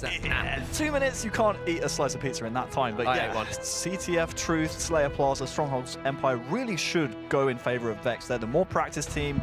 minutes. Yeah, 2 minutes, you can't eat a slice of pizza in that time. But yeah, CTF, Truth, Slayer Plaza, Strongholds Empire really should go in favor of VEXED. They're the more practiced team.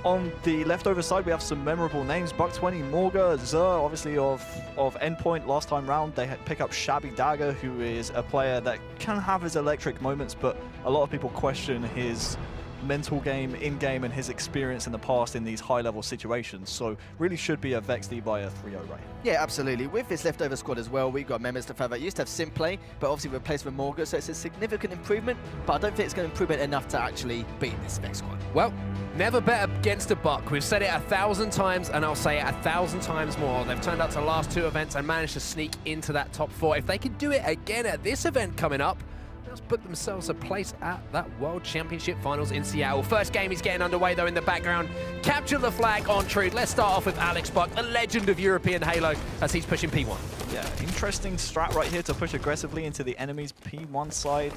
On the leftover side, we have some memorable names. Buck20, Morga, Zer, obviously of Endpoint last time round. They pick up Shabby Dagger, who is a player that can have his electric moments, but a lot of people question his mental game, in-game, and his experience in the past in these high-level situations. So really should be a VEXED by a 3-0 right. Yeah, absolutely. With this leftover squad as well, we've got members to favor. Used to have Simplay, but obviously replaced with Morga, so it's a significant improvement, but I don't think it's going to improve it enough to actually beat this VEXED squad. Well, never bet against a buck. We've said it 1,000 times, and I'll say it 1,000 times more. They've turned up to the last 2 events and managed to sneak into that top 4. If they can do it again at this event coming up, let's put themselves a place at that World Championship Finals in Seattle. First game is getting underway though in the background. Capture the flag on Truth. Let's start off with Alex Buck, the legend of European Halo, as he's pushing P1. Yeah, interesting strat right here to push aggressively into the enemy's P1 side.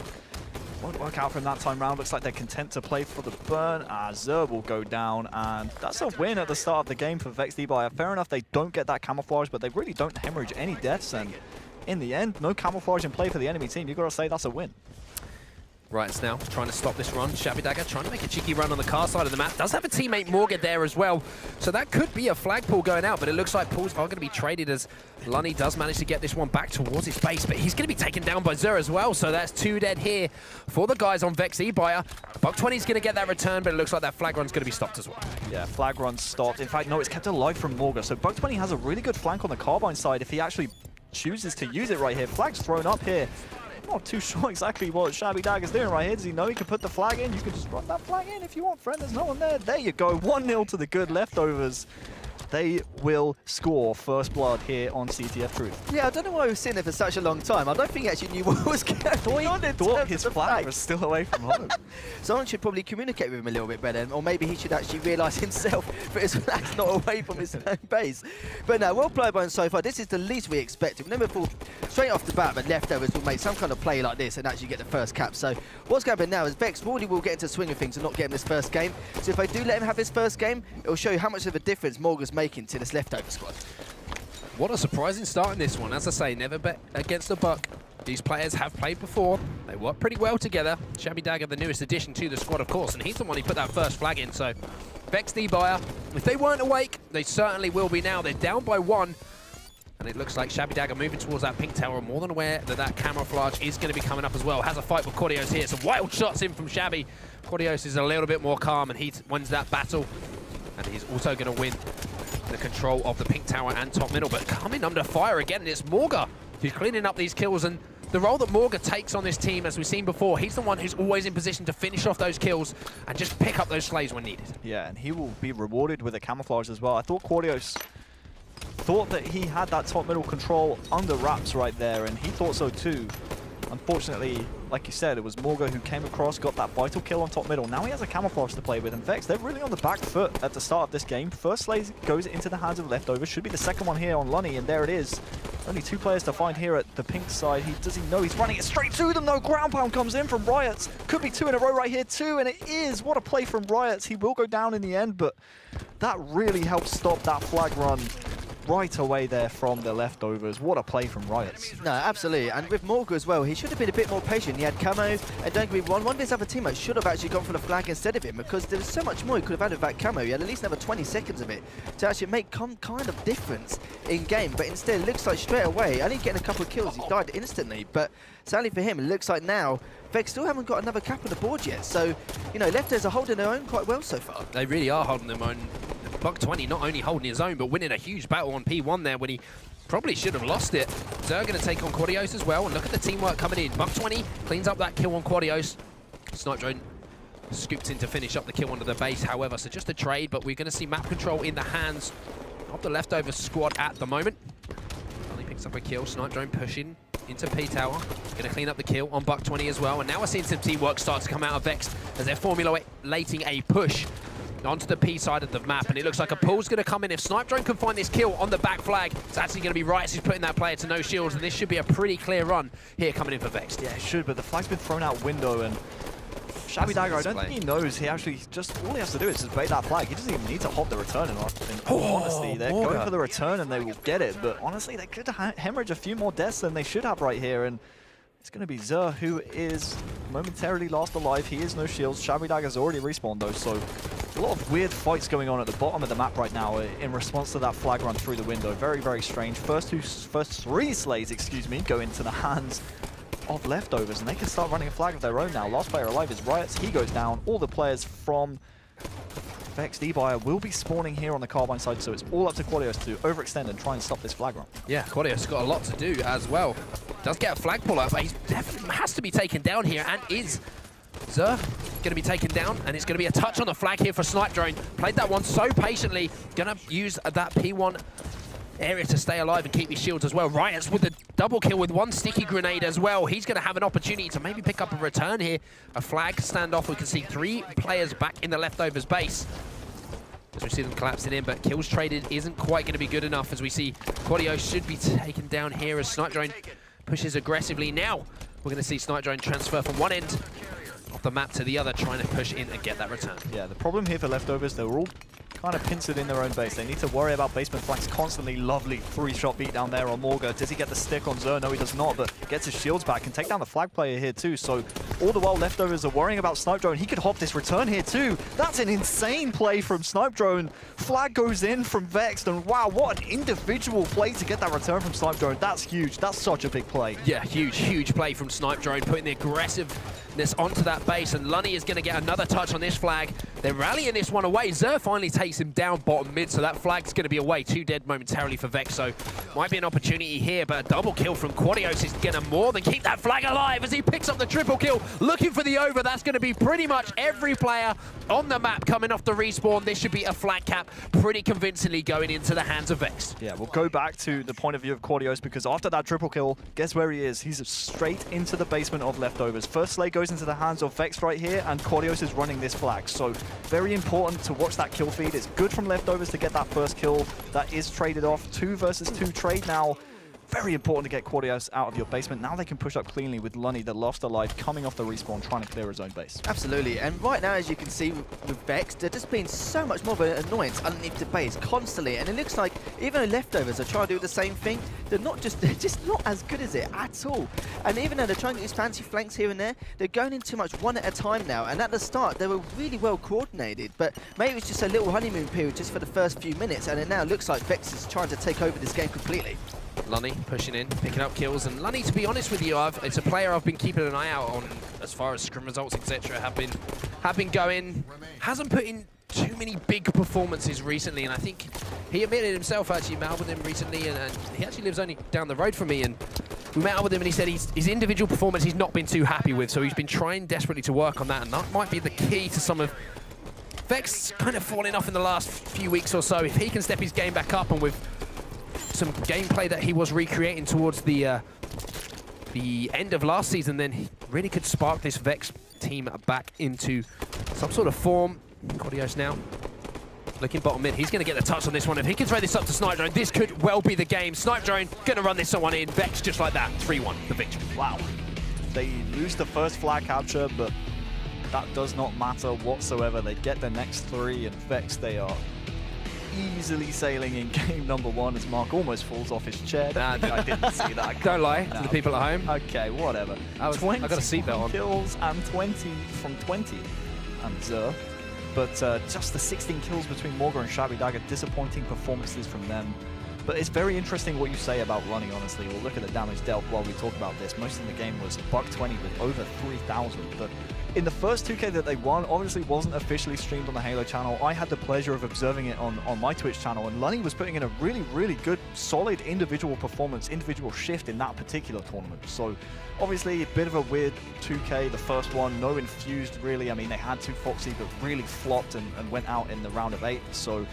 Won't work out from that time round. Looks like they're content to play for the burn. Zer will go down, and that's a win at the start of the game for VEXED. Fair enough, they don't get that camouflage, but they really don't hemorrhage any deaths, and in the end, no camouflage in play for the enemy team. You've got to say that's a win. Right, now trying to stop this run. Shabby Dagger trying to make a cheeky run on the car side of the map. Does have a teammate Morga there as well. So that could be a flag pull going out, but it looks like pulls are going to be traded as Lunny does manage to get this one back towards his base, but he's going to be taken down by Zer as well. So that's 2 dead here for the guys on VEXED. Buck20 is going to get that return, but it looks like that flag run's going to be stopped as well. Yeah, flag run stopped. In fact, no, it's kept alive from Morga. So Buck20 has a really good flank on the carbine side if he actually chooses to use it right here. Flag's thrown up here. Not too sure exactly what Shabby Dagger's doing right here. Does he know he can put the flag in? You can just run that flag in if you want, friend. There's no one there. There you go. 1-0 to the good leftovers. They will score first blood here on CTF Truth. Yeah, I don't know why he was sitting there for such a long time. I don't think he actually knew what was going on. He thought his flag was still away from home. Someone should probably communicate with him a little bit better, or maybe he should actually realise himself that his flag's not away from his own base. But no, well played by him so far. This is the least we expected. We never thought straight off the bat that leftovers will make some kind of play like this and actually get the first cap. So what's going to happen now is VEXED probably will get into the swing of things and not get him this first game. So if they do let him have his first game, it will show you how much of a difference Morga's making to this leftover squad. What a surprising start in this one. As I say, never bet against a buck. These players have played before. They work pretty well together. Shabby Dagger, the newest addition to the squad, of course, and he's the one who put that first flag in. So VEXED, if they weren't awake, they certainly will be now. They're down by 1. And it looks like Shabby Dagger moving towards that pink tower, more than aware that that camouflage is going to be coming up as well. Has a fight with Cordios here. Some wild shots in from Shabby. Cordios is a little bit more calm, and he wins that battle. And he's also going to win the control of the pink tower and top middle. But coming under fire again, it's Morga who's cleaning up these kills. And the role that Morga takes on this team, as we've seen before, he's the one who's always in position to finish off those kills and just pick up those slays when needed. Yeah, and he will be rewarded with a camouflage as well. I thought Cordios thought that he had that top middle control under wraps right there, and he thought so too. Unfortunately, like you said, it was Morga who came across, got that vital kill on top middle. Now he has a camouflage to play with, and VEXED, they're really on the back foot at the start of this game. First slay goes into the hands of leftovers. Should be the second one here on Lunny, and there it is. Only 2 players to find here at the pink side. Does he know he's running it straight to them? No, ground pound comes in from Riots. Could be 2 in a row right here too, and it is. What a play from Riots. He will go down in the end, but that really helps stop that flag run right away there from the leftovers. What a play from Riots. No, absolutely. And with Morga as well, he should have been a bit more patient. He had camo, and don't get me wrong, one of his other teammates should have actually gone for the flag instead of him, because there was so much more he could have had with that camo. He had at least another 20 seconds of it to actually make kind of difference in game. But instead, it looks like straight away, only getting a couple of kills, he died instantly. But sadly for him, it looks like now VEXED still haven't got another cap on the board yet. So, you know, leftovers are holding their own quite well so far. They really are holding their own. Buck20 not only holding his own, but winning a huge battle on P1 there when he probably should have lost it. Zer going to take on Cordios as well, and look at the teamwork coming in. Buck20 cleans up that kill on Cordios. Snipe Drone scoops in to finish up the kill under the base, however, so just a trade, but we're going to see map control in the hands of the leftover squad at the moment. Only picks up a kill. Snipe Drone pushing into P Tower. Going to clean up the kill on Buck20 as well, and now we're seeing some teamwork start to come out of VEXED as they're formulating a push onto the P side of the map, and it looks like a pull's going to come in. If Snipe Drone can find this kill on the back flag, it's actually going to be Riots who's putting that player to no shields, and this should be a pretty clear run here coming in for VEXED. Yeah, it should, but the flag's been thrown out window, and Shabby Dagger, I don't Display. think he knows. He actually all he has to do is just bait that flag. He doesn't even need to hop the return. Honestly, they're Morga. going for the return and they will get it. But honestly, they could hemorrhage a few more deaths than they should have right here. And it's going to be Zer who is momentarily last alive. He is no shields. Shabby Dagger's already respawned though, so a lot of weird fights going on at the bottom of the map right now in response to that flag run through the window. Very, very strange. First three slays, excuse me, go into the hands of Leftovers, and they can start running a flag of their own now. Last player alive is Riots. He goes down. All the players from VEXED E-Buyer will be spawning here on the Carbine side, so it's all up to Quadios to overextend and try and stop this flag run. Yeah, Quadios got a lot to do as well. Does get a flag pull up, but he definitely has to be taken down here, and is Zer going to be taken down, and it's going to be a touch on the flag here for Snipe Drone. Played that one so patiently, going to use that P1 area to stay alive and keep his shields as well. Riots with a double kill with one sticky grenade as well. He's going to have an opportunity to maybe pick up a return here. A flag standoff. We can see 3 players back in the Leftovers base as we see them collapsing in, but kills traded isn't quite going to be good enough as we see Quadio should be taken down here as Snipe Drone pushes aggressively. Now we're going to see Snipe Drone transfer from one end of the map to the other, trying to push in and get that return. Yeah, the problem here for Leftovers, they were all kind of pincered in their own base. They need to worry about basement flanks constantly. Lovely 3-shot beat down there on Morga. Does he get the stick on Zer? No, he does not, but gets his shields back and take down the flag player here too. So all the while Leftovers are worrying about Snipe Drone. He could hop this return here too. That's an insane play from Snipe Drone. Flag goes in from VEXED, and wow, what an individual play to get that return from Snipe Drone. That's huge. That's such a big play. Yeah, huge play from Snipe Drone, putting the aggressiveness onto that base, and Lunny is going to get another touch on this flag. They're rallying this one away. Zer finally takes him down bottom mid, so that flag's going to be away. 2 dead momentarily for VEXED, so might be an opportunity here, but a double kill from Quadios is going to more than keep that flag alive as he picks up the triple kill, looking for the over. That's going to be pretty much every player on the map coming off the respawn. This should be a flag cap pretty convincingly going into the hands of VEXED. Yeah, we'll go back to the point of view of Quadios, because after that triple kill, guess where he is? He's straight into the basement of Leftovers. First slay goes into the hands of VEXED right here, and Quadios is running this flag. So very important to watch that kill feed. It's good from Leftovers to get that first kill. That is traded off. 2 versus 2 trade now. Very important to get Quadios out of your basement. Now they can push up cleanly with Lunny, the lost alive, coming off the respawn, trying to clear his own base. Absolutely, and right now, as you can see with VEXED, they're just being so much more of an annoyance underneath the base constantly, and it looks like even though Leftovers are trying to do the same thing, they're just not as good as it at all. And even though they're trying to use fancy flanks here and there, they're going in too much one at a time now, and at the start they were really well coordinated, but maybe it's just a little honeymoon period just for the first few minutes, and it now looks like VEXED is trying to take over this game completely. Lunny pushing in, picking up kills, and Lunny, to be honest with you, it's a player I've been keeping an eye out on as far as scrim results, etc. have been going. Hasn't put in too many big performances recently, and I think he admitted himself, actually met up with him recently, and he actually lives only down the road from me, and we met up with him and he said his individual performance he's not been too happy with, so he's been trying desperately to work on that, and that might be the key to some of VEXED's kind of falling off in the last few weeks or so. If he can step his game back up, and with some gameplay that he was recreating towards the end of last season, then he really could spark this VEXED team back into some sort of form. Quadios now looking bottom mid. He's going to get the touch on this one. If he can throw this up to Snipe Drone, this could well be the game. Snipe Drone going to run this one in. VEXED just like that. 3-1, the victory. Wow. They lose the first flag capture, but that does not matter whatsoever. They get the next 3, and VEXED, they are easily sailing in game number 1 as Mark almost falls off his chair. I didn't see that. Don't lie to the people at home. Okay, whatever. I got a seatbelt on. Kills and 20 from 20 and Zer. But just the 16 kills between Morga and Shabby Dagger, disappointing performances from them. But it's very interesting what you say about Lunny, honestly. We'll look at the damage dealt while we talk about this. Most of the game was $120 with over 3,000. But in the first 2K that they won, obviously wasn't officially streamed on the Halo channel. I had the pleasure of observing it on my Twitch channel, and Lunny was putting in a really good, solid individual performance, individual shift in that particular tournament. So obviously a bit of a weird 2K, the first one, no infused really. I mean, they had 2 Foxy, but really flopped and went out in the round of 8. So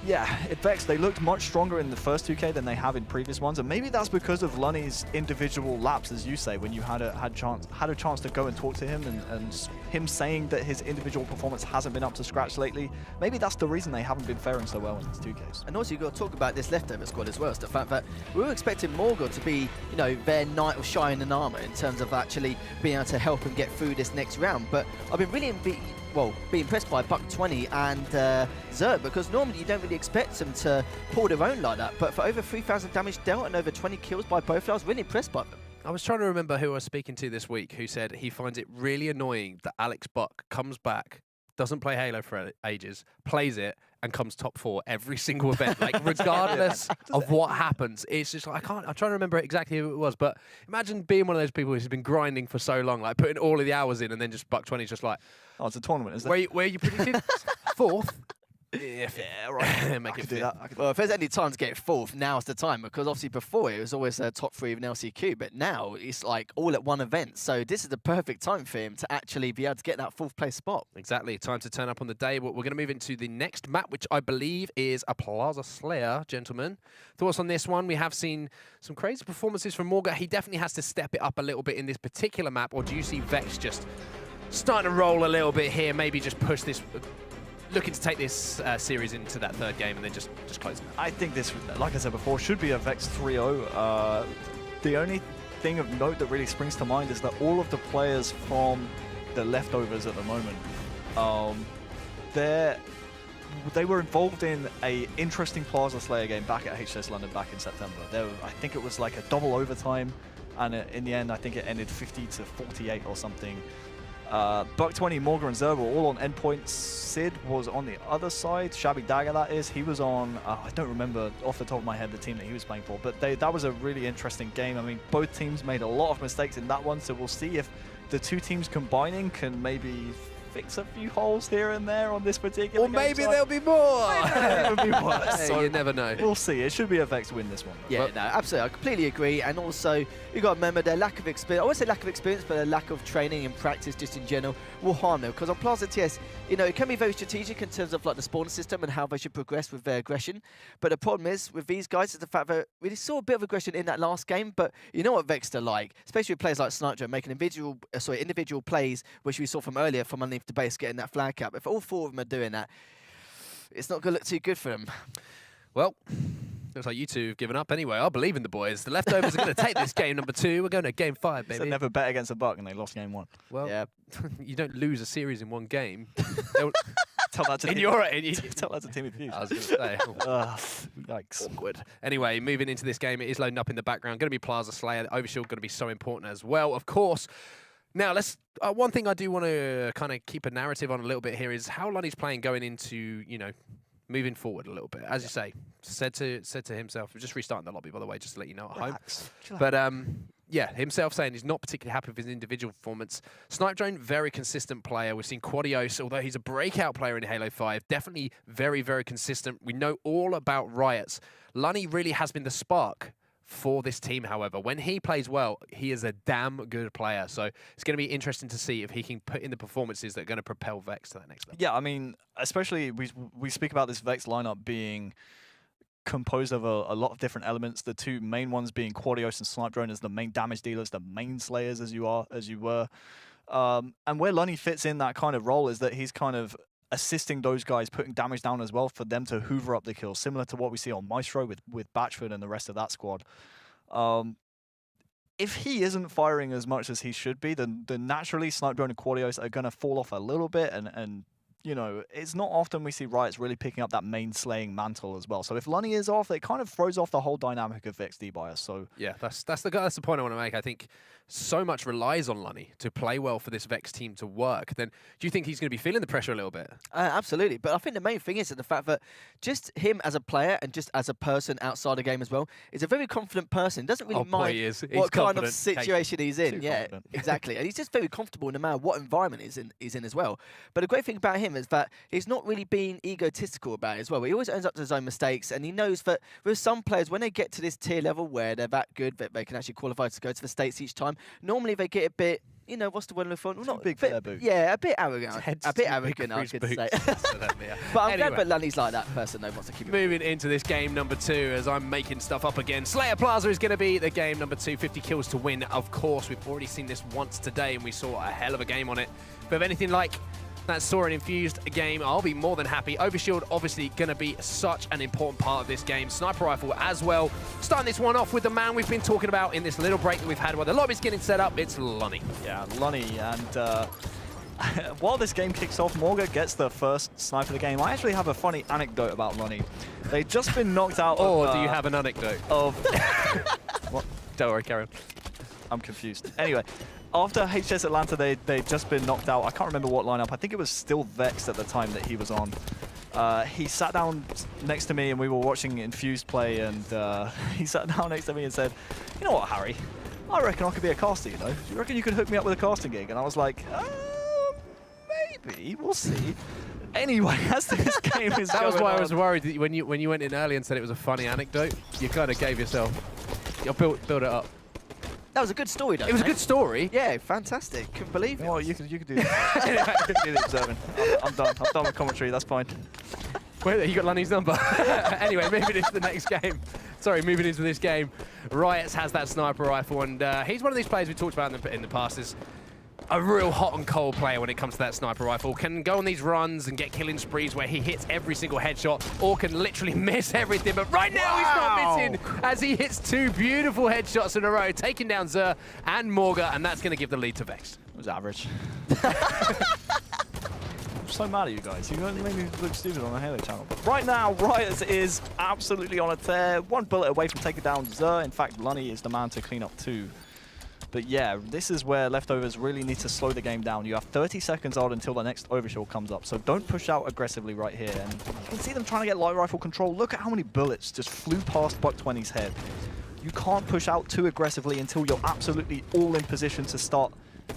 yeah, at VEXED, they looked much stronger in the first 2K than they have in previous ones, and maybe that's because of Lunny's individual laps, as you say, when you had a chance to go and talk to him and him saying that his individual performance hasn't been up to scratch lately, maybe that's the reason they haven't been faring so well in these 2Ks. And also you've got to talk about this leftover squad as well. It's the fact that we were expecting Morgul to be, you know, their knight of shining armor in terms of actually being able to help and get through this next round. But I've been really be impressed by Buck20 and Zerg, because normally you don't really expect them to pull their own like that. But for over 3,000 damage dealt and over 20 kills by both, I was really impressed by them. I was trying to remember who I was speaking to this week who said he finds it really annoying that Alex Buck comes back, doesn't play Halo for ages, plays it, and comes top 4 every single event. Like, regardless of what happens, it's just like, I'm trying to remember exactly who it was, but imagine being one of those people who's been grinding for so long, like putting all of the hours in, and then just Buck20's just like, oh, it's a tournament, is it? Where you predicted? 4th? Yeah, right. Make it do that. Well, if there's any time to get 4th, now's the time, because obviously before it was always top 3 of an LCQ, but now it's like all at one event. So this is the perfect time for him to actually be able to get that 4th place spot. Exactly. Time to turn up on the day. But we're going to move into the next map, which I believe is a Plaza Slayer, gentlemen. Thoughts on this one? We have seen some crazy performances from Morga. He definitely has to step it up a little bit in this particular map, or do you see Vex just starting to roll a little bit here, maybe just push this, looking to take this series into that 3rd game and then just close it? I think this, like I said before, should be a VEXED 3-0. The only thing of note that really springs to mind is that all of the players from the leftovers at the moment, they were involved in a interesting Plaza Slayer game back at HSS London back in September. I think it was like a double overtime, and in the end, I think it ended 50-48 or something. Buck20, Morgan, and Zerg were all on endpoints. Sid was on the other side. Shabby Dagger, that is. He was on, I don't remember off the top of my head the team that he was playing for, but that was a really interesting game. I mean, both teams made a lot of mistakes in that one, so we'll see if the two teams combining can maybe fix a few holes here and there on this particular game. Or maybe there'll be more. It'll be worse. Hey, So you never know. We'll see. It should be a VEXED win this one. Yeah, no, absolutely. I completely agree. And also, you've got to remember their lack of experience. I won't say lack of experience, but their lack of training and practice just in general will harm them. Because on Plaza TS, you know, it can be very strategic in terms of like the spawn system and how they should progress with their aggression. But the problem is with these guys is the fact that we saw a bit of aggression in that last game. But you know what VEXED are like, especially with players like Sniper making individual plays, which we saw from earlier from underneath the base, getting that flag cap. If all 4 of them are doing that, it's not going to look too good for them. Well, looks like you two have given up anyway. I believe in the boys. The leftovers are going to take this game number 2. We're going to game 5, baby. They never bet against a Buck and they lost game 1. Well, Yeah. you don't lose a series in one game. Tell that to tell that to Team of Views. I was going to say. Yikes. Awkward. Anyway, moving into this game, it is loading up in the background. Going to be Plaza Slayer. Overshield going to be so important as well, of course. Now, let's. One thing I do want to kind of keep a narrative on a little bit here is how Lunny's playing going into, you know, moving forward a little bit. As you say, said to himself, just restarting the lobby, by the way, just to let you know at home. But yeah, himself saying he's not particularly happy with his individual performance. Snipe Drone, very consistent player. We've seen Quadios, although he's a breakout player in Halo 5, definitely very, very consistent. We know all about Riots. Lunny really has been the spark for this team, however. When he plays well, he is a damn good player. So it's going to be interesting to see if he can put in the performances that are going to propel VEXED to that next level. Yeah, I mean, especially we speak about this VEXED lineup being composed of a lot of different elements. The two main ones being Quadios and Snipe Drone as the main damage dealers, the main slayers as you were. And where Lunny fits in that kind of role is that he's kind of assisting those guys, putting damage down as well for them to hoover up the kills, similar to what we see on Maestro with Batchford and the rest of that squad. If he isn't firing as much as he should be, then naturally Snipe Drone and Quadios are going to fall off a little bit, and you know, it's not often we see Riots really picking up that main slaying mantle as well. So if Lunny is off, it kind of throws off the whole dynamic of VEXED bias. So yeah, that's the point I want to make. I think so much relies on Lunny to play well for this VEXED team to work. Then do you think he's going to be feeling the pressure a little bit? Absolutely, but I think the main thing is the fact that just him as a player and just as a person outside the game as well is a very confident person. Doesn't really mind what kind of situation he's in. Yeah, exactly, and he's just very comfortable no matter what environment he's in as well. But the great thing about him is that he's not really being egotistical about it as well. He always owns up to his own mistakes, and he knows that with some players, when they get to this tier level where they're that good that they can actually qualify to go to the States each time, normally they get a bit you know, what's the word for? Well, not big for their boots. Yeah, a bit arrogant. Head's A bit too big arrogant, for I his could boots. say. But But I'm anyway. glad that Lunny's like that person that wants to keep it. Moving into this game number 2 as I'm making stuff up again. Slayer Plaza is going to be the game number 2, 50 kills to win. Of course, we've already seen this once today and we saw a hell of a game on it. But if anything like that saw an infused game, I'll be more than happy. Overshield obviously going to be such an important part of this game. Sniper rifle as well. Starting this one off with the man we've been talking about in this little break that we've had while the lobby's getting set up. It's Lunny. Yeah, Lunny, and while this game kicks off, Morga gets the first snipe of the game. I actually have a funny anecdote about Lunny. They've just been knocked out Or of... do you have an anecdote? Of... What? Don't worry, Karen. I'm confused. Anyway, after HS Atlanta, they'd just been knocked out. I can't remember what lineup. I think it was still VEXED at the time that he was on. He sat down next to me and we were watching Infused play, and he sat down next to me and said, "You know what, Harry? I reckon I could be a caster, you know? Do you reckon you could hook me up with a casting gig?" And I was like, maybe. We'll see. Anyway, as this game is That was going why I on- was worried that when you went in early and said it was a funny anecdote, you kind of gave yourself... You'll build it up. That was a good story, though. It was a mate. good story. Yeah, fantastic. Couldn't believe it. Oh, you could do that. You could do the observing. I'm done. I'm done with commentary. That's fine. Wait, you got Lunny's number. Anyway, moving into the next game. Sorry, moving into this game. Riots has that sniper rifle, and he's one of these players we talked about in the past. Is a real hot and cold player when it comes to that sniper rifle. Can go on these runs and get killing sprees where he hits every single headshot, or can literally miss everything. But right now he's not missing as he hits 2 beautiful headshots in a row, taking down Zer and Morga, and that's going to give the lead to VEXED. It was average. I'm so mad at you guys. You made me look stupid on the Halo channel. But right now, Riots is absolutely on a tear. 1 bullet away from taking down Zer. In fact, Lunny is the man to clean up 2. But yeah, this is where Leftovers really need to slow the game down. You have 30 seconds on until the next overshield comes up, so don't push out aggressively right here. And you can see them trying to get light rifle control. Look at how many bullets just flew past Buck20's head. You can't push out too aggressively until you're absolutely all in position to start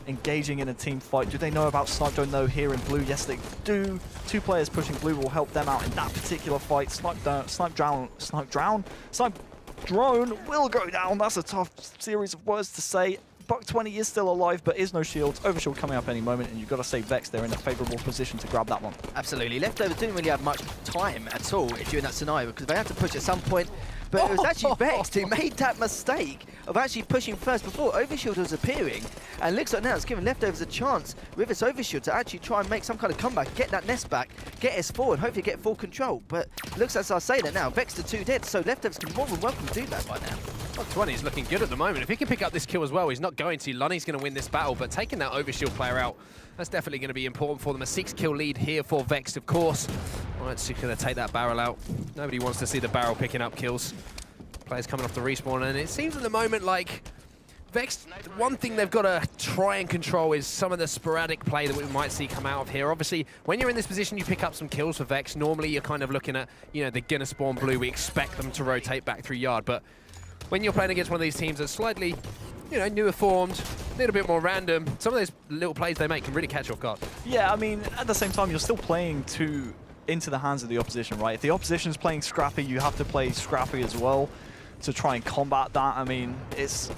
engaging in a team fight. Do they know about Snipe Drone though here in blue? Yes, they do. 2 players pushing blue will help them out in that particular fight. Snipe Drone will go down. That's a tough series of words to say. Buck20 is still alive, but is no shields. Overshield coming up any moment, and you've got to say VEXED. They're in a favourable position to grab that one. Absolutely. Leftovers didn't really have much time at all during that scenario because they had to push at some point. But it was actually VEXED who made that mistake of actually pushing first before Overshield was appearing. And looks like now it's giving Leftovers a chance with its Overshield to actually try and make some kind of comeback, get that nest back, get S4 and hopefully get full control. But looks as I say that now, VEXED are 2 dead, so Leftovers can more than welcome do that by now. Buck20 is looking good at the moment. If he can pick up this kill as well, he's not going to. Lunny's going to win this battle, but taking that Overshield player out, that's definitely going to be important for them. A 6-kill lead here for VEXED, of course. Right, so going to take that barrel out. Nobody wants to see the barrel picking up kills. Players coming off the respawn, and it seems at the moment like VEXED, one thing they've got to try and control is some of the sporadic play that we might see come out of here. Obviously, when you're in this position, you pick up some kills for VEXED. Normally, you're kind of looking at, you know, they're going to spawn blue. We expect them to rotate back through yard, but when you're playing against one of these teams that's slightly, you know, newer formed, a little bit more random, some of those little plays they make can really catch you off guard. Yeah, I mean, at the same time, you're still playing into the hands of the opposition, right? If the opposition's playing scrappy, you have to play scrappy as well to try and combat that. I mean, it's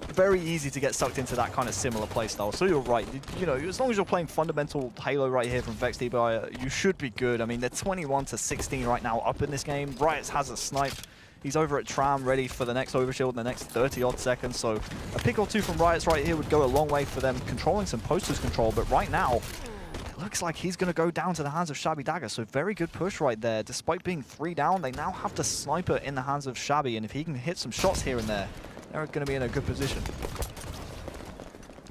very easy to get sucked into that kind of similar playstyle. So you're right. You know, as long as you're playing fundamental Halo right here from VEXED, you should be good. I mean, they're 21-16 right now up in this game. Riots has a snipe. He's over at Tram, ready for the next overshield in the next 30-odd seconds. So a pick or 2 from Riots right here would go a long way for them controlling some posters control. But right now, it looks like he's going to go down to the hands of Shabby Dagger. So very good push right there. Despite being 3 down, they now have the sniper in the hands of Shabby. And if he can hit some shots here and there, they're going to be in a good position.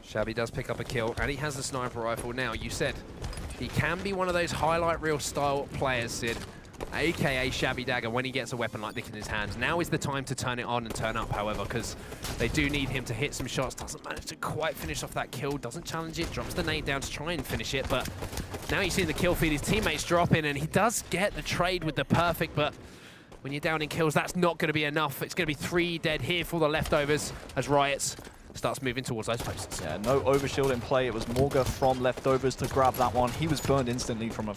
Shabby does pick up a kill, and he has the sniper rifle. Now, you said he can be one of those highlight reel style players, Sid, aka Shabby Dagger, when he gets a weapon like this in his hands. Now is the time to turn it on and turn up, however, because they do need him to hit some shots. Doesn't manage to quite finish off that kill, doesn't challenge it, drops the nade down to try and finish it, but now you see the kill feed, his teammates drop in, and he does get the trade with the perfect, but when you're down in kills, that's not going to be enough. It's going to be 3 dead here for the Leftovers as Riots starts moving towards those posts. Yeah, no overshield in play. It was Morga from Leftovers to grab that one. He was burned instantly from a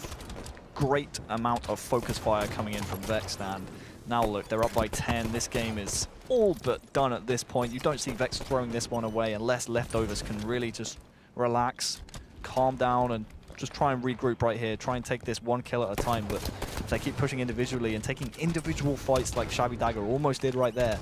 great amount of focus fire coming in from VEXED, and Now look, they're up by 10. This game is all but done at this point. You don't see Vex throwing this one away unless leftovers can really just relax, calm down, and just try and regroup right here. Try and take this one kill at a time. But if they keep pushing individually and taking individual fights like Shabby Dagger almost did right there,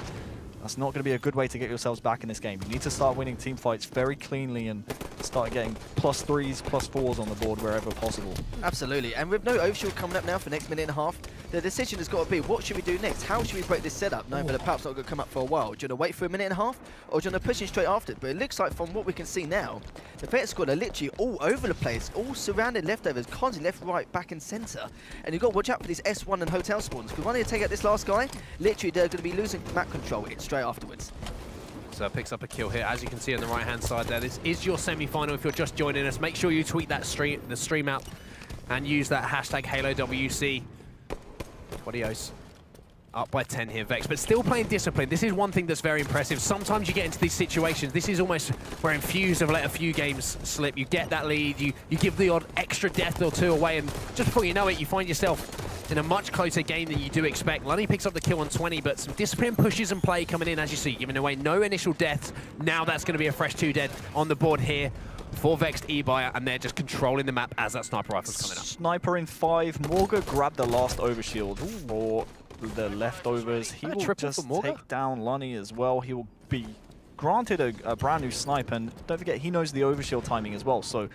that's not going to be a good way to get yourselves back in this game. You need to start winning team fights very cleanly and start getting +3s, +4s on the board wherever possible. Absolutely, and with no overshield coming up now for the next minute and a half, the decision has got to be, what should we do next? How should we break this setup, knowing that the power's not going to come up for a while? Do you want to wait for a minute and a half, or do you want to push in straight after? But it looks like from what we can see now, the VEXED squad are literally all over the place, all surrounded leftovers, constantly left, right, back and centre. And you've got to watch out for these S1 and hotel spawns, because when they take out this last guy, literally they're going to be losing map control straight afterwards. So picks up a kill here, as you can see on the right-hand side there. This is your semi-final if you're just joining us. Make sure you tweet that the stream out and use that hashtag HaloWC. Quadios up by 10 here, Vex, but still playing discipline. This is one thing that's very impressive. Sometimes you get into these situations. This is almost where Infused have let a few games slip. You get that lead, you give the odd extra death or two away, and just before you know it, you find yourself in a much closer game than you do expect. Lunny picks up the kill on 20, but some discipline pushes and play coming in, as you see, giving away no initial deaths. Now that's going to be a fresh 2 dead on the board here for VEXED eBuyer, and they're just controlling the map as that sniper rifle's coming up. Sniper in 5. Morga grabbed the last overshield for the leftovers. He will just take down Lunny as well. He will be granted a brand new snipe, and don't forget, he knows the overshield timing as well. So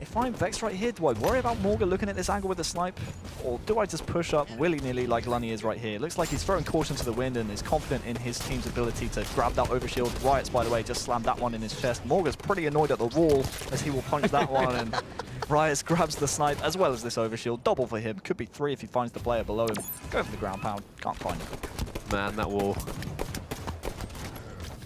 if I'm VEXED right here, do I worry about Morga looking at this angle with a snipe? Or do I just push up willy-nilly like Lunny is right here? It looks like he's throwing caution to the wind and is confident in his team's ability to grab that overshield. Riots, by the way, just slammed that one in his chest. Morga's pretty annoyed at the wall as he will punch that one, and Riots grabs the snipe as well as this overshield. Double for him. Could be 3 if he finds the player below him. Go for the ground pound. Can't find him. Man, that wall.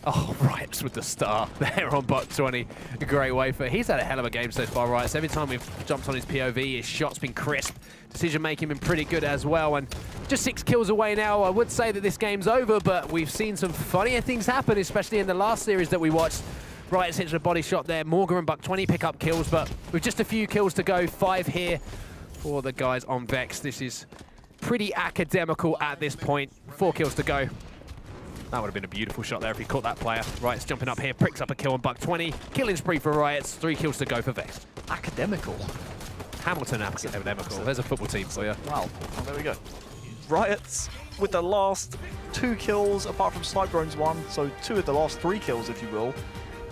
Oh, Riots with the star there on bot 20. A great way for... He's had a hell of a game so far, Riots. Every time we've jumped on his POV, his shot's been crisp. Decision-making been pretty good as well. And just 6 kills away now. I would say that this game's over, but we've seen some funnier things happen, especially in the last series that we watched. Riots hits a body shot there. Morgan and Buck 20 pick up kills, but with just a few kills to go, 5 here for the guys on Vex. This is pretty academical at this point. 4 kills to go. That would have been a beautiful shot there if he caught that player. Riots jumping up here, picks up a kill on Buck 20. Killing spree for Riots, 3 kills to go for Vex. Academical. Hamilton academical. There's a football team for you. Wow, well, there we go. Riots with the last 2 kills, apart from Snipe Drones 1, so 2 of the last 3 kills, if you will.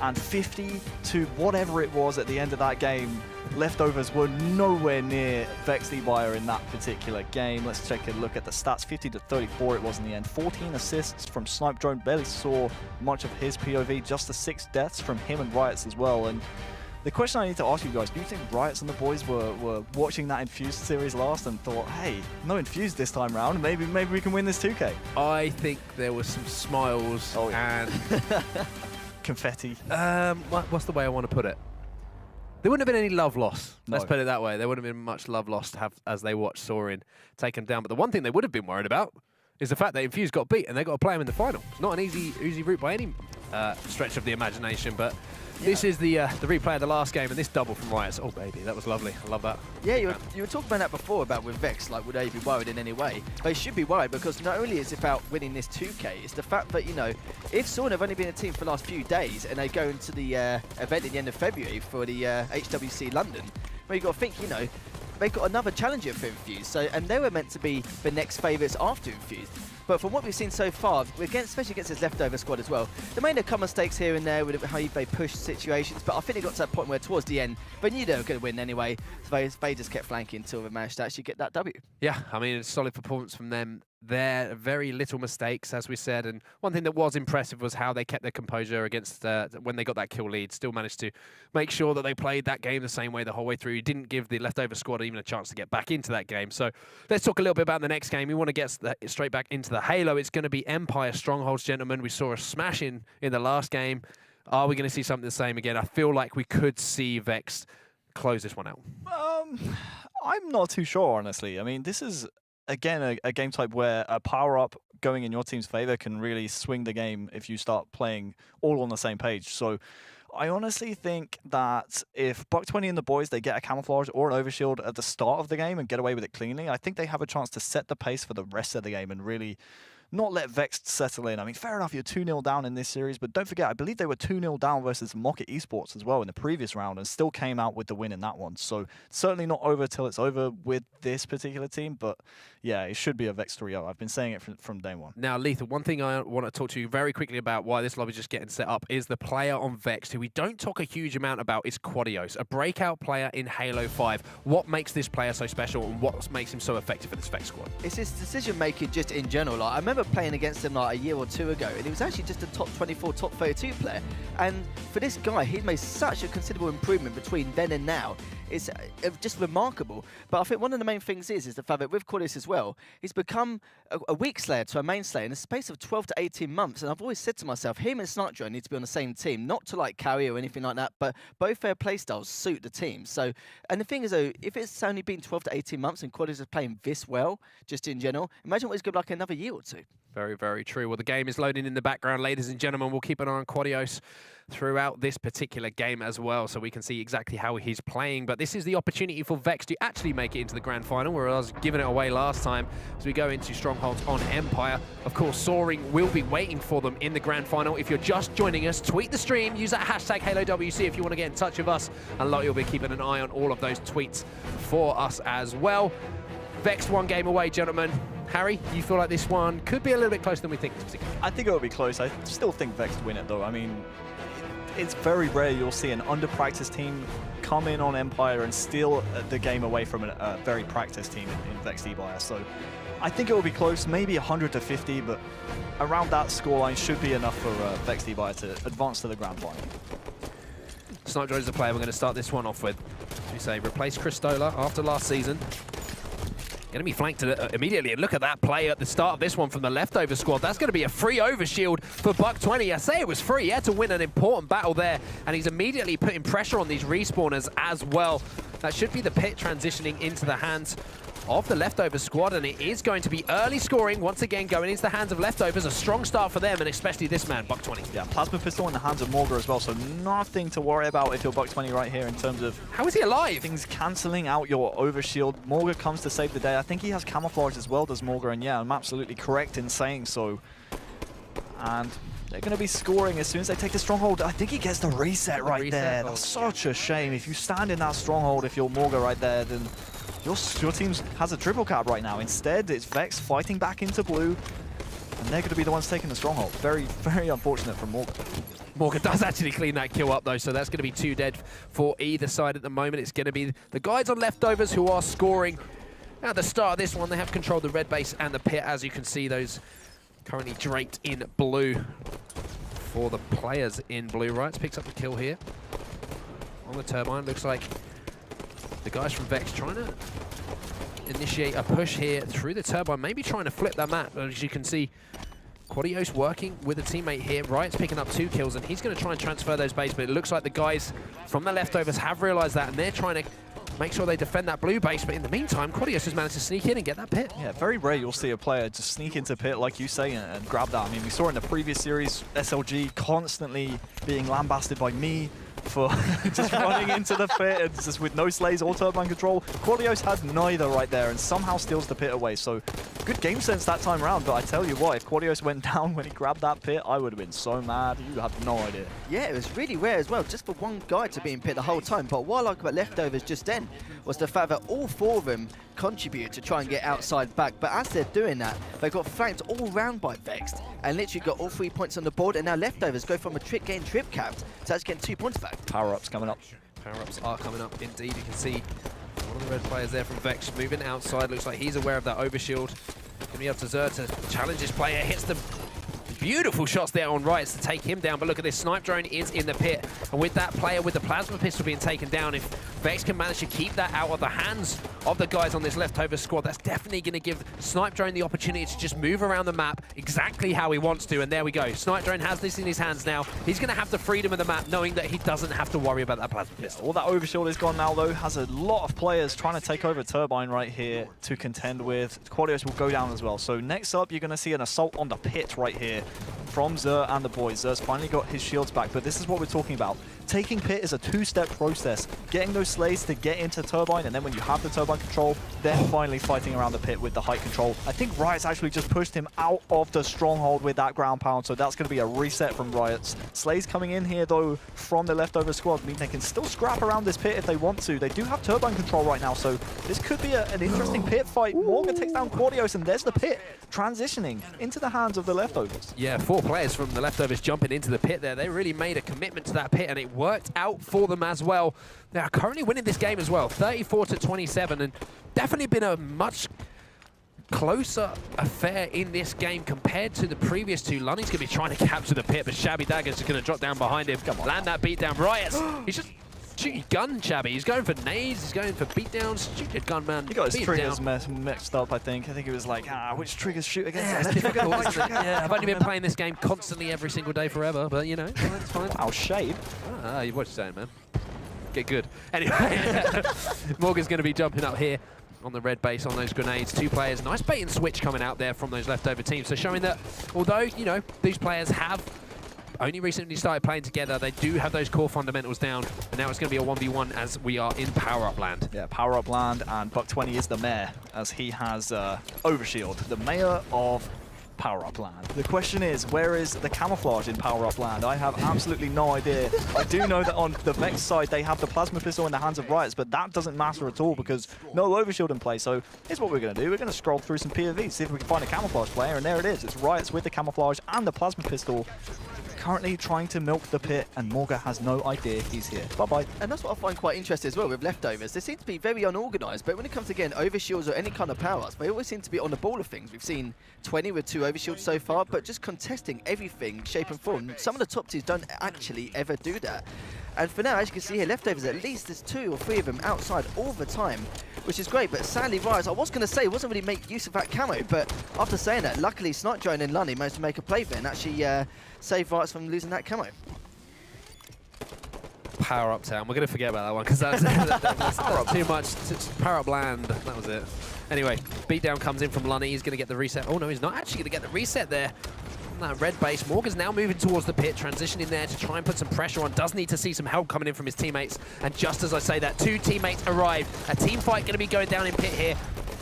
And 50 to whatever it was at the end of that game. Leftovers were nowhere near VEXED eBuyer in that particular game. Let's take a look at the stats. 50 to 34 it was in the end. 14 assists from Snipe Drone. Barely saw much of his POV. Just the 6 deaths from him and Riots as well. And the question I need to ask you guys, do you think Riots and the boys were watching that Infused series last and thought, hey, no Infused this time round, maybe we can win this 2K? I think there was some smiles and... confetti. What's the way I want to put it? There wouldn't have been any love lost. Let's No. put it that way. There wouldn't have been much love lost to have as they watched Sorin taken down. But the one thing they would have been worried about is the fact that Infused got beat and they got to play him in the final. It's not an easy route by any stretch of the imagination, but this is the replay of the last game, and this double from Riots. Oh, baby, that was lovely. I love that. Yeah, you were talking about that before, about with Vex, like, would they be worried in any way? They should be worried, because not only is it about winning this 2K, it's the fact that, you know, if Sorin have only been a team for the last few days, and they go into the event at the end of February for the HWC London, well, you've got to think, you know, they've got another challenger for Infused, so, and they were meant to be the next favourites after Infused. But from what we've seen so far, especially against this leftover squad as well, they made a couple mistakes here and there with how they push situations, but I think they got to that point where towards the end, they knew they were going to win anyway, so they just kept flanking until they managed to actually get that W. Yeah, I mean, it's a solid performance from them there. Very little mistakes, as we said, and one thing that was impressive was how they kept their composure against when they got that kill lead. Still managed to make sure that they played that game the same way the whole way through. He didn't give the leftover squad even a chance to get back into that game. So let's talk a little bit about the next game. We want to get straight back into the Halo. It's going to be Empire Strongholds, gentlemen. We saw a smash in the last game. Are we going to see something the same again? I feel like we could see VEXED close this one out. I'm not too sure, honestly. I mean, this is, again, a game type where a power-up going in your team's favor can really swing the game if you start playing all on the same page. So I honestly think that if Buck20 and the boys, they get a camouflage or an overshield at the start of the game and get away with it cleanly, I think they have a chance to set the pace for the rest of the game and really not let VEXED settle in. I mean, fair enough, you're 2-0 down in this series, but don't forget, I believe they were 2-0 down versus Mocket Esports as well in the previous round and still came out with the win in that one. So certainly not over till it's over with this particular team, but yeah, it should be a VEXED 3-0. I've been saying it from day one. Now, Lethal, one thing I want to talk to you very quickly about why this lobby is just getting set up is the player on VEXED who we don't talk a huge amount about is Quadios, a breakout player in Halo 5. What makes this player so special and what makes him so effective for this VEXED squad? It's his decision-making just in general. Like, I remember playing against him like a year or two ago, and he was actually just a top 24, top 32 player. And for this guy, he's made such a considerable improvement between then and now. It's just remarkable. But I think one of the main things is the fact that with Quadios as well, he's become a weak slayer to a main slayer in the space of 12 to 18 months. And I've always said to myself, him and Snarkdrone need to be on the same team, not to like carry or anything like that, but both their playstyles suit the team. So, and the thing is though, if it's only been 12 to 18 months and Quadios is playing this well, just in general, imagine what he's going to be like another year or two. Very, very true. Well, the game is loading in the background, ladies and gentlemen. We'll keep an eye on Quadios throughout this particular game as well, so we can see exactly how he's playing. But this is the opportunity for VEXED to actually make it into the grand final, where I was giving it away last time as we go into strongholds on Empire. Of course, Soaring will be waiting for them in the grand final. If you're just joining us, tweet the stream, use that hashtag HaloWC if you want to get in touch with us, and Lottie will be keeping an eye on all of those tweets for us as well. VEXED one game away, gentlemen. Harry, you feel like this one could be a little bit closer than we think? I think it will be close. I still think VEXED win it, though. I mean, it's very rare you'll see an under-practiced team come in on Empire and steal the game away from a very practiced team in VEXED eBuyer. So I think it will be close, maybe 100 to 50, but around that scoreline should be enough for VEXED eBuyer to advance to the grand final. Snarkdrone is the player we're going to start this one off with. As we say, replace Cristola after last season. Going to be flanked immediately, and look at that play at the start of this one from the leftover squad. That's going to be a free overshield for Buck20. I say it was free. He had to win an important battle there, and he's immediately putting pressure on these respawners as well. That should be the pit transitioning into the hands of the leftover squad, and it is going to be early scoring once again going into the hands of leftovers. A strong start for them, and especially this man, Buck20. Yeah, plasma pistol in the hands of Morga as well, so nothing to worry about if you're Buck20 right here in terms of how is he alive? Things cancelling out your overshield. Morga comes to save the day. I think he has camouflage as well, does Morga, and yeah, I'm absolutely correct in saying so. And they're going to be scoring as soon as they take the stronghold. I think he gets the reset right there. That's such a shame. If you stand in that stronghold, if you're Morga right there, then your team has a triple cap right now. Instead, it's VEXED fighting back into blue, and they're going to be the ones taking the stronghold. Very, very unfortunate for Morga. Morga does actually clean that kill up, though, so that's going to be 2 dead for either side at the moment. It's going to be the guys on leftovers who are scoring. At the start of this one, they have controlled the red base and the pit, as you can see, those currently draped in blue for the players in blue. Right, picks up the kill here on the turbine. Looks like the guys from VEXED trying to initiate a push here through the turbine, maybe trying to flip that map. As you can see, Quadios working with a teammate here. Riot's picking up 2 kills, and he's going to try and transfer those base, but it looks like the guys from the leftovers have realized that, and they're trying to make sure they defend that blue base. But in the meantime, Quadios has managed to sneak in and get that pit. Yeah, very rare you'll see a player just sneak into pit, like you say, and grab that. I mean, we saw in the previous series, SLG constantly being lambasted by me for just running into the pit and just with no slays or turbine control. Quadios had neither right there and somehow steals the pit away. So good game sense that time around, but I tell you what, if Quadios went down when he grabbed that pit, I would have been so mad. You have no idea. Yeah, it was really rare as well, just for one guy to be in pit the whole time. But what I like about leftovers just then was the fact that all 4 of them contribute to try and get outside back. But as they're doing that, they got flanked all round by VEXED and literally got all 3 points on the board. And now leftovers go from a trip getting trip capped to actually getting 2 points back. Power-ups coming up. Power-ups are coming up indeed. You can see one of the red players there from VEXED moving outside. Looks like he's aware of that overshield. Going to be up to Zer to challenge this player. Hits the beautiful shots there on Rights to take him down. But look at this, Snarkdrone is in the pit. And with that player with the plasma pistol being taken down, if VEXED can manage to keep that out of the hands of the guys on this leftover squad, that's definitely going to give Snarkdrone the opportunity to just move around the map exactly how he wants to. And there we go. Snarkdrone has this in his hands now. He's going to have the freedom of the map, knowing that he doesn't have to worry about that plasma pistol. All that overshield is gone now, though. Has a lot of players trying to take over Turbine right here to contend with. Quadios will go down as well. So next up, you're going to see an assault on the pit right here. from Xur and the boys. Xur's finally got his shields back, but this is what we're talking about. Taking pit is a two-step process. Getting those slays to get into Turbine, and then when you have the Turbine control, then finally fighting around the pit with the height control. I think Riot's actually just pushed him out of the stronghold with that ground pound, so that's going to be a reset from Riot's. Slays coming in here, though, from the leftover squad mean they can still scrap around this pit if they want to. They do have Turbine control right now, so this could be an interesting pit fight. Morgan takes down Cordios, and there's the pit transitioning into the hands of the leftovers. Yeah, 4 players from the leftovers jumping into the pit there. They really made a commitment to that pit, and it worked out for them as well. They are currently winning this game as well, 34-27, and definitely been a much closer affair in this game compared to the previous two. Lunny's going to be trying to capture the pit, but Shabby Dagger's just going to drop down behind him. Come on. Land that beat down. Riot, he's just shooting gun, Shabby. He's going for nades, he's going for beatdowns. Shoot it, gunman. He got his triggers mixed up, I think. I think it was like, which triggers shoot against yeah, it's difficult, isn't it? Yeah, I've only been playing this game constantly every single day forever, but you know, it's fine. Wow, shade. What you saying, man? Get good. Anyway, Morgan's going to be jumping up here on the red base on those grenades. 2 players. Nice bait and switch coming out there from those leftover teams. So showing that although, you know, these players have only recently started playing together, they do have those core fundamentals down. And now it's going to be a 1v1 as we are in power-up land. Yeah, power-up land, and Buck20 is the mayor, as he has Overshield, the mayor of power-up land. The question is, where is the camouflage in power-up land? I have absolutely no idea. I do know that on the Vex side, they have the plasma pistol in the hands of Riots, but that doesn't matter at all because no Overshield in play. So here's what we're going to do. We're going to scroll through some POVs, see if we can find a camouflage player, and there it is. It's Riots with the camouflage and the plasma pistol, currently trying to milk the pit, and Morga has no idea he's here. Bye-bye. And that's what I find quite interesting as well with leftovers. They seem to be very unorganised, but when it comes to getting overshields or any kind of power-ups, they always seem to be on the ball of things. We've seen 20 with 2 overshields so far, but just contesting everything, shape and form. Some of the top teams don't actually ever do that. And for now, as you can see here, leftovers, at least there's 2 or 3 of them outside all the time, which is great. But sadly, Riot, I was going to say, wasn't really make use of that camo, but after saying that, luckily Snipe Drone and Lunny managed to make a play there and actually save Riot from losing that camo. Power up town. We're going to forget about that one because that's too much. Power up land. That was it. Anyway, beatdown comes in from Lunny. He's going to get the reset. Oh no, he's not actually going to get the reset there. That red base. Morgan's now moving towards the pit, transitioning there to try and put some pressure on. Does need to see some help coming in from his teammates. And just as I say that, 2 teammates arrive. A team fight going to be going down in pit here.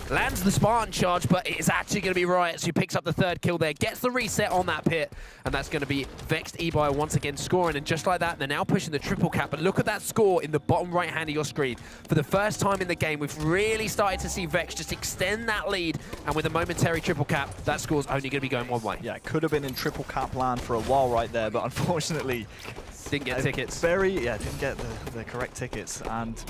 Lands the Spartan charge, but it is actually going to be Riots who picks up the 3rd kill there, gets the reset on that pit, and that's going to be VEXED eBuyer once again scoring, and just like that, they're now pushing the triple cap, but look at that score in the bottom right hand of your screen. For the first time in the game, we've really started to see VEXED just extend that lead, and with a momentary triple cap, that score's only going to be going one way. Yeah, it could have been in triple cap land for a while right there, but unfortunately... Didn't get tickets. Didn't get the correct tickets, and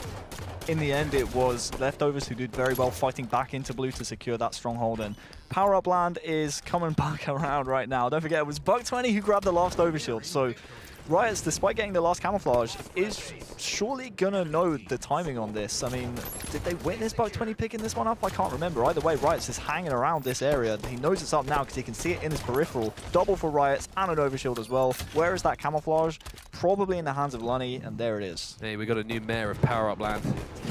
in the end it was leftovers who did very well fighting back into blue to secure that stronghold, and power up land is coming back around right now. Don't forget, it was Buck20 who grabbed the last overshield, so Riots, despite getting the last camouflage, is surely gonna know the timing on this. I mean, did they witness Buck20 picking this one up? I can't remember. Either way, Riots is hanging around this area. He knows it's up now because he can see it in his peripheral. Double for Riots and an overshield as well. Where is that camouflage? Probably in the hands of Lunny, and there it is. Hey, we got a new mayor of Power Up Land.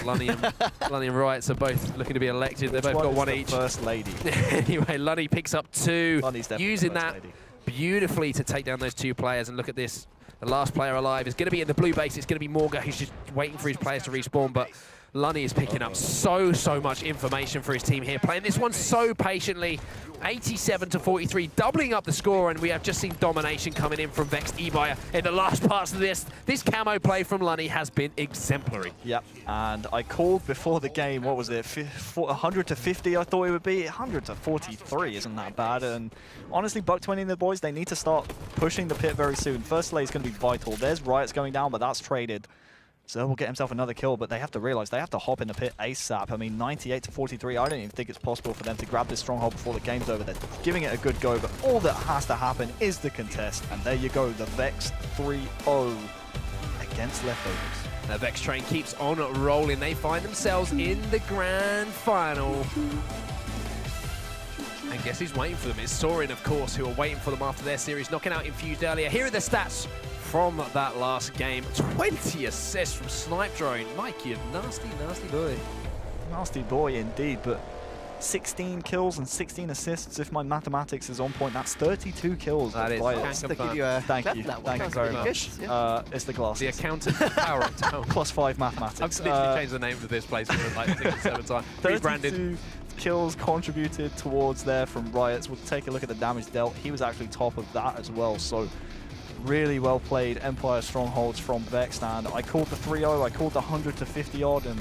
Lunny and Riots are both looking to be elected. They've both got 1 each. First lady. Anyway, Lunny picks up 2, using that lady beautifully to take down those 2 players. And look at this. The last player alive is going to be in the blue base. It's going to be Morga, who's just waiting for his players to respawn. But Lunny is picking up so much information for his team here. Playing this one so patiently. 87-43, doubling up the score. And we have just seen domination coming in from VEXED eBuyer in the last parts of this. This camo play from Lunny has been exemplary. Yep, and I called before the game, what was it, 100 to 50 I thought it would be. 100 to 43 isn't that bad, and honestly, Buck20 and the boys, they need to start pushing the pit very soon. First slay is going to be vital. There's Riots going down, but that's traded. So will get himself another kill, but they have to realize they have to hop in the pit ASAP. I mean, 98 to 43, I don't even think it's possible for them to grab this stronghold before the game's over. They're giving it a good go, but all that has to happen is the contest. And there you go, the VEXED 3-0 against leftovers. The VEX train keeps on rolling. They find themselves in the grand final. And guess who's waiting for them? It's Sorin, of course, who are waiting for them after their series, knocking out Infused earlier. Here are the stats from that last game. 20 assists from Snipe Drone. Mike, you nasty, nasty boy. Nasty boy indeed, but 16 kills and 16 assists. If my mathematics is on point, that's 32 kills. That is. Riot. They give you a Thank clap you. for that one. Thank you That very was really much. good, yeah. It's the glasses. The accountant power it down. +5 mathematics. I've literally changed the name of this place for like 6 or 7 times. 32 Rebranded. kills contributed towards there from Riots. We'll take a look at the damage dealt. He was actually top of that as well. So really well played Empire Strongholds from VEXED. And I called the 3-0. I called the 100 to 50 odd, and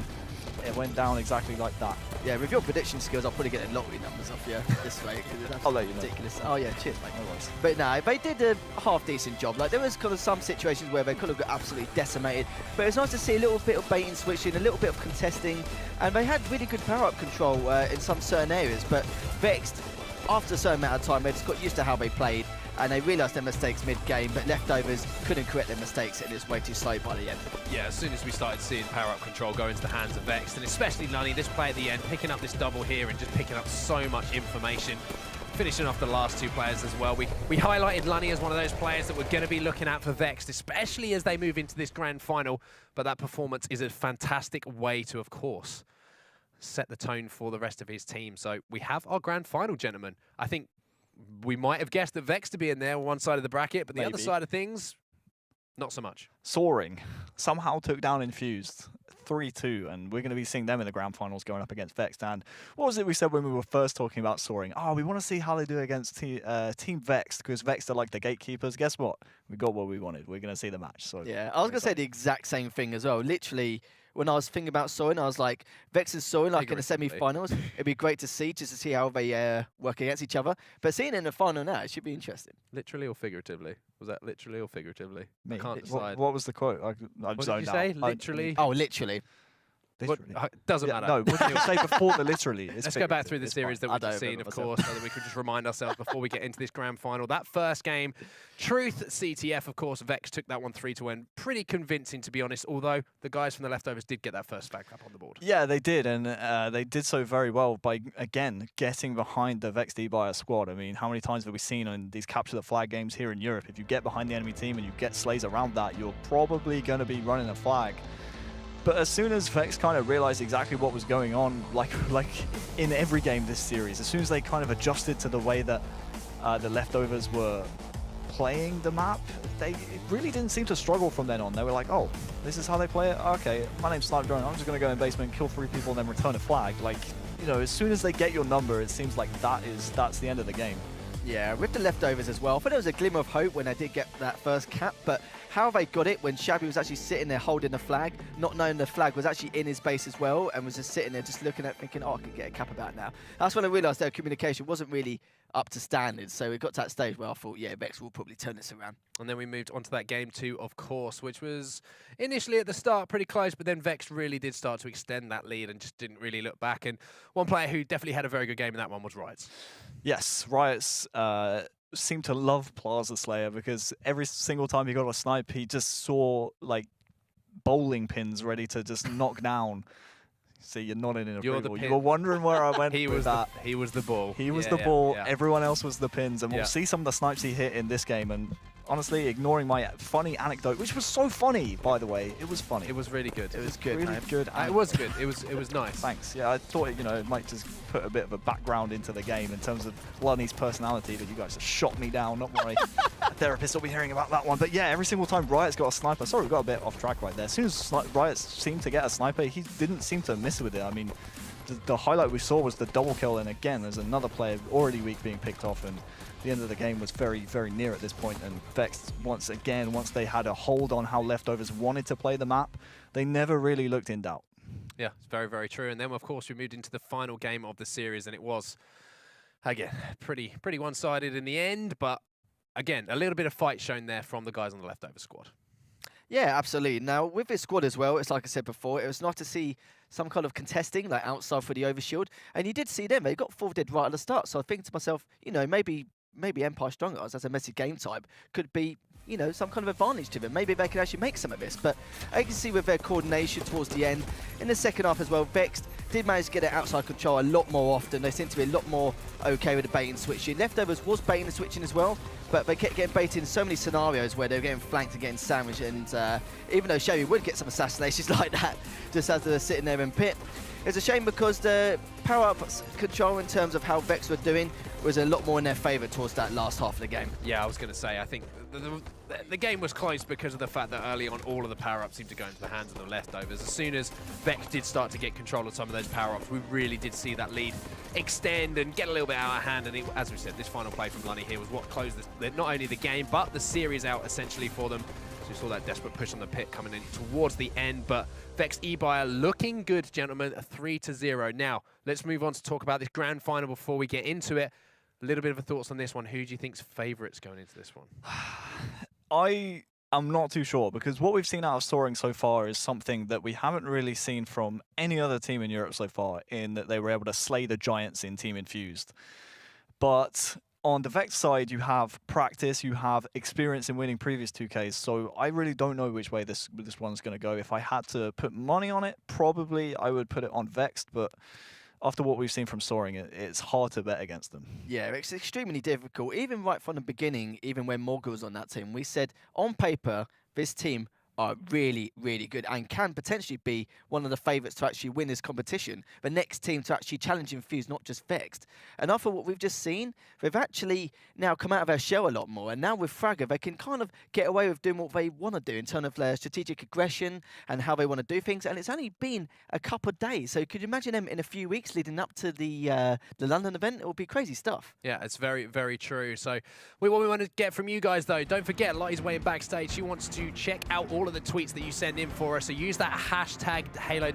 it went down exactly like that. Yeah, with your prediction skills, I'll probably get the lottery numbers off you this way. I'll let you know. Ridiculous. Oh yeah, cheers, mate. No worries. But no, they did a half-decent job. Like, there was kind of some situations where they could have got absolutely decimated, but it's nice to see a little bit of bait and switching, a little bit of contesting, and they had really good power-up control in some certain areas. But VEXED, after a certain amount of time, they just got used to how they played, and they realised their mistakes mid-game, but Leftovers couldn't correct their mistakes, and it's way too slow by the end. Yeah, as soon as we started seeing power-up control go into the hands of VEXED, and especially Lunny, this play at the end, picking up this double here and just picking up so much information, finishing off the last 2 players as well. We highlighted Lunny as one of those players that we're going to be looking at for VEXED, especially as they move into this grand final, but that performance is a fantastic way to, of course, set the tone for the rest of his team. So we have our grand final, gentlemen. I think we might have guessed that VEXED to be in there on one side of the bracket, but the other side of things, not so much. Soaring somehow took down Infused 3-2, and we're going to be seeing them in the grand finals going up against VEXED. And what was it we said when we were first talking about Soaring? Oh, we want to see how they do against Team VEXED, because VEXED are like the gatekeepers. Guess what? We got what we wanted. We're going to see the match. So yeah, I was going to say the exact same thing as well. Literally, when I was thinking about Soaring, I was like, VEXED Soaring, like in the semi-finals, it'd be great to see, just to see how they work against each other. But seeing it in the final now, it should be interesting. Literally or figuratively? Was that literally or figuratively? Me. I can't decide. What was the quote? What did you say? Literally? Oh, literally. Literally. Doesn't matter. No, what did you say before the literally? Let's go back through the series that we've just seen, of course, so that we can just remind ourselves before we get into this grand final. That first game, Truth CTF, of course, VEXED took that one 3-1. Pretty convincing, to be honest, although the guys from the Leftovers did get that first flag up on the board. Yeah, they did, and they did so very well by, again, getting behind the VEXED eBuyer squad. I mean, how many times have we seen in these capture the flag games here in Europe? If you get behind the enemy team and you get slays around that, you're probably going to be running a flag. But as soon as VEXED kind of realized exactly what was going on, like in every game this series, as soon as they kind of adjusted to the way that the Leftovers were playing the map, it really didn't seem to struggle from then on. They were like, oh, this is how they play it? Okay, my name's Sniper Drone. I'm just going to go in basement, kill 3 people, and then return a flag. Like, you know, as soon as they get your number, it seems like that's the end of the game. Yeah, with the Leftovers as well. I thought there was a glimmer of hope when they did get that first cap, but how they got it when Shabby was actually sitting there holding the flag, not knowing the flag was actually in his base as well, and was just sitting there just looking at it thinking, oh, I could get a cap about now. That's when I realised their communication wasn't really up to standards, so we got to that stage where I thought, yeah, VEXED will probably turn this around. And then we moved on to that game 2, of course, which was initially at the start pretty close, but then VEXED really did start to extend that lead and just didn't really look back. And one player who definitely had a very good game in that one was Riots. Yes, Riots seemed to love Plaza Slayer, because every single time he got a snipe, he just saw like bowling pins ready to just knock down. See, you're nodding in approval. You were wondering where I went with that. He was the ball. He was the ball. Yeah. Everyone else was the pins. And we'll see some of the snipes he hit in this game. And honestly, ignoring my funny anecdote, which was so funny, by the way. It was funny. It was really good. It was good, really man. good. It was good. It was nice. Thanks. Yeah, I thought it might just put a bit of a background into the game in terms of Lunny's personality, but you guys just shot me down. Not worry. Therapists will be hearing about that one. But yeah, every single time Riot's got a sniper, sorry, we got a bit off track right there. As soon as Riot seemed to get a sniper, he didn't seem to miss with it. I mean, the highlight we saw was the double kill, and again, there's another player already weak being picked off, and the end of the game was very, very near at this point. And VEXED, once they had a hold on how Leftovers wanted to play the map, they never really looked in doubt. Yeah, it's very, very true. And then, of course, we moved into the final game of the series, and it was, again, pretty one-sided in the end, but again, a little bit of fight shown there from the guys on the Leftover squad. Yeah, absolutely. Now, with this squad as well, it's like I said before, it was nice to see some kind of contesting, like outside for the overshield. And you did see them. They got forwarded right at the start. So I think to myself, you know, maybe Empire Strongholds as a messy game type could be, you know, some kind of advantage to them. Maybe they could actually make some of this. But as you can see with their coordination towards the end, in the second half as well, VEXED did manage to get it outside control a lot more often. They seem to be a lot more okay with the bait and switching. Leftovers was baiting and switching as well, but they kept getting baited in so many scenarios where they were getting flanked and getting sandwiched. And even though Sherry would get some assassinations like that, just as they're sitting there in pit. It's a shame because the power-up control in terms of how Vex were doing was a lot more in their favour towards that last half of the game. Yeah, I was going to say, I think the game was close because of the fact that early on all of the power-ups seemed to go into the hands of the leftovers. As soon as Vex did start to get control of some of those power-ups, we really did see that lead extend and get a little bit out of hand. And it, as we said, this final play from Lunny here was what closed not only the game, but the series out essentially for them. So we saw that desperate push on the pit coming in towards the end, but Vex eBuyer looking good, gentlemen, a 3-0. Now, let's move on to talk about this grand final before we get into it. A little bit of a thoughts on this one. Who do you think's favourites going into this one? I am not too sure, because what we've seen out of Soaring so far is something that we haven't really seen from any other team in Europe so far, in that they were able to slay the Giants in Team Infused. But on the Vex side, you have practice, you have experience in winning previous 2Ks, so I really don't know which way this one's going to go. If I had to put money on it, probably I would put it on VEXED, but after what we've seen from Soaring, it's hard to bet against them. Yeah, it's extremely difficult. Even right from the beginning, even when Morgan was on that team, we said, on paper, this team are really, really good and can potentially be one of the favourites to actually win this competition. The next team to actually challenge Infuse, not just VEXED. And after what we've just seen, they've actually now come out of their shell a lot more. And now with Fragger, they can kind of get away with doing what they want to do in terms of their strategic aggression and how they want to do things. And it's only been a couple of days. So could you imagine them in a few weeks leading up to the London event? It would be crazy stuff. Yeah, it's very, very true. So what we want to get from you guys, though, don't forget, Lottie's waiting backstage. She wants to check out all of the tweets that you send in for us. So use that hashtag Halo